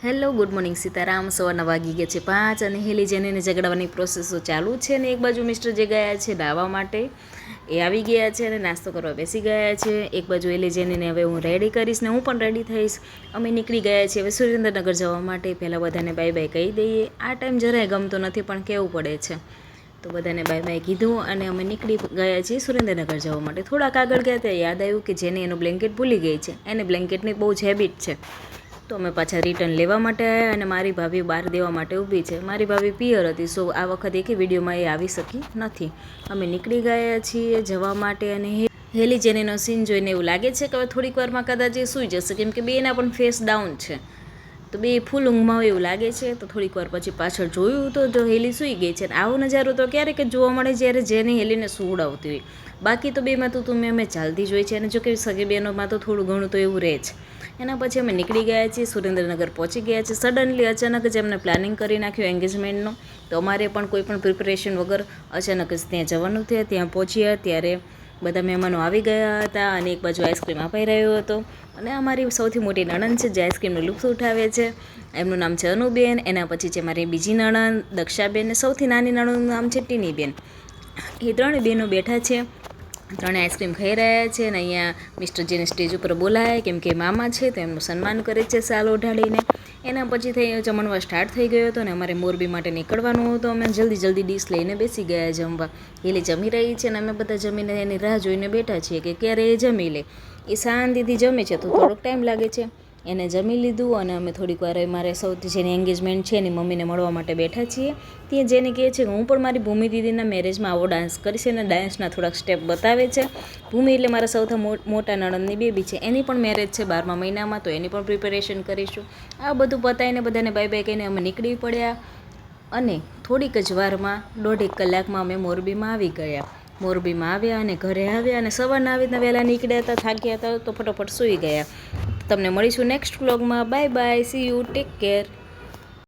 Hello good morning Sitaram. સવારના વાગી ગયા છે 5 અને હેલી જેને ઝઘડાવાની પ્રોસેસો ચાલુ છે ને એક બાજુ મિસ્ટર જે ગયા છે નાહવા માટે એ આવી ગયા છે અને નાસ્તો કરવા બેસી ગયા છે. એક બાજુ હેલી જેનીને હવે હું રેડી કરીશ ને હું પણ રેડી થઈશ. અમે નીકળી ગયા છીએ હવે સુરેન્દ્રનગર જવા માટે. પહેલાં બધાને બાય બાય કહી દઈએ. આ ટાઈમ જરાય ગમતો નથી પણ કહેવું પડે છે, તો બધાને બાય બાય કીધું અને અમે નીકળી ગયા છીએ સુરેન્દ્રનગર જવા માટે. થોડાક આગળ ગયા ત્યાં યાદ આવ્યું કે જેને એનું બ્લેન્કેટ ભૂલી ગઈ છે, એને બ્લેન્કેટની બહુ જ હેબિટ છે. તો અમે પાછા રિટર્ન લેવા માટે આવ્યા અને મારી ભાભી બહાર દેવા માટે ઊભી છે. મારી ભાભી પિયર હતી, સો આ વખત એક વિડીયોમાં એ આવી શકી નથી. અમે નીકળી ગયા છીએ જવા માટે અને હેલી જેનીનો સીન જોઈને એવું લાગે છે કે હવે થોડીક વારમાં કદાચ એ સૂઈ જશે, કેમ કે બેના પણ ફેસ ડાઉન છે, તો બે ફૂલ ઊંઘમાં હોય એવું લાગે છે. તો થોડીક વાર પછી પાછળ જોયું તો જો હેલી સૂઈ ગઈ છે. આવો નજારો તો ક્યારેક જ જોવા મળે જ્યારે જેની હેલીને સુવડાવતી હોય. બાકી તો બેમાં તો મેં ચાલતી જ હોય છે અને જો કે સગી બહેનોમાં તો થોડું ઘણું તો એવું રહે છે. એના પછી અમે નીકળી ગયા છીએ, સુરેન્દ્રનગર પહોંચી ગયા છીએ. સડનલી અચાનક જ એમને પ્લાનિંગ કરી નાખ્યું એન્ગેજમેન્ટનો. તો અમારે પણ કોઈ પણ પ્રિપરેશન વગર અચાનક જ ત્યાં જવાનું થયા. ત્યાં પહોંચ્યા ત્યારે બધા મહેમાનો આવી ગયા હતા અને એક બાજુ આઈસ્ક્રીમ અપાઈ રહ્યો હતો. અને અમારી સૌથી મોટી નણંદ છે જે આઈસ્ક્રીમનો લુફ્ત ઉઠાવે છે, એમનું નામ છે અનુબેન. એના પછી છે મારી બીજી નણંદ દક્ષાબેન ને સૌથી નાની નણંદનું નામ છે ટીનીબેન. એ ત્રણેય બહેનો બેઠા છે, ત્રણે આઈસ્ક્રીમ ખાઈ રહ્યા છે. અને અહીંયા મિસ્ટર જેને સ્ટેજ ઉપર બોલાય કેમ કે મામા છે તો એમનું સન્માન કરે છે સાલ ઓઢાડીને. એના પછી જમણવાર સ્ટાર્ટ થઈ ગયો હતો અને અમારે મોરબી માટે નીકળવાનું હતું. અમે જલ્દી ડીશ લઈને બેસી ગયા જમવા. એલી જમી રહી છે અને અમે બધા જમીને એની રાહ જોઈને બેઠા છીએ કે ક્યારે એ જમી લે. એ શાંતિથી જમે છે તો થોડોક ટાઈમ લાગે છે. એને જમી લીધું અને અમે થોડીક વાર મારે સૌથી જેની એન્ગેજમેન્ટ છે એની મમ્મીને મળવા માટે બેઠા છીએ. ત્યાં જેને કહે છે કે હું પણ મારી ભૂમિ દીદીના મેરેજમાં આવો ડાન્સ કરીશ અને ડાન્સના થોડાક સ્ટેપ બતાવે છે. ભૂમિ એટલે મારા સૌથી મોટા નણંદની બેબી છે, એની પણ મેરેજ છે 12મા મહિનામાં, તો એની પણ પ્રિપેરેશન કરીશું. આ બધું પતાવીને બધાને બાય બાય કહીને અમે નીકળી પડ્યા અને થોડીક જ વારમાં 1.5 કલાકમાં અમે મોરબીમાં આવી ગયા. મોરબીમાં આવ્યા અને ઘરે આવ્યા અને સવારના આવી રીતના વહેલા નીકળ્યા હતા, થાક્યા હતા તો ફટોફટ સૂઈ ગયા. તમને મળીશું નેક્સ્ટ વ્લોગમાં. Bye bye, C you, take care.